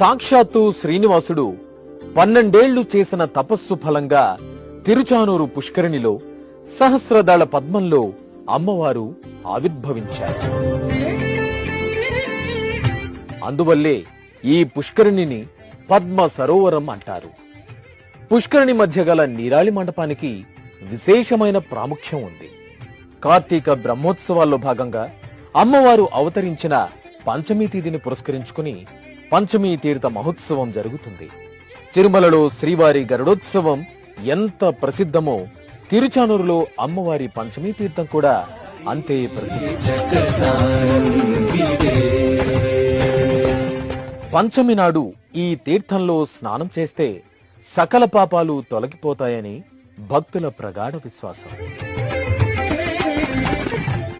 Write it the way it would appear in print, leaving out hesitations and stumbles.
సాక్షాత్తు శ్రీనివాసుడు 12 చేసిన తపస్సు ఫలంగా తిరుచానూరు పుష్కరిణిలో సహస్రదళ పద్మంలో అమ్మవారు ఆవిర్భవించారు. అందువల్లే ఈ పుష్కరిణిని పద్మ సరోవరం అంటారు. పుష్కరిణి మధ్య గల నీరాళి మండపానికి విశేషమైన ప్రాముఖ్యం ఉంది. కార్తీక బ్రహ్మోత్సవాల్లో భాగంగా అమ్మవారు అవతరించిన పంచమీ తేదీని పురస్కరించుకుని పంచమీ తీర్థ మహోత్సవం జరుగుతుంది. తిరుమలలో శ్రీవారి గరుడోత్సవం ఎంత ప్రసిద్ధమో తిరుచానూరులో అమ్మవారి పంచమీ తీర్థం కూడా అంతే ప్రసిద్ధి. పంచమి నాడు ఈ తీర్థంలో స్నానం చేస్తే సకల పాపాలు తొలగిపోతాయని భక్తుల ప్రగాఢ విశ్వాసం.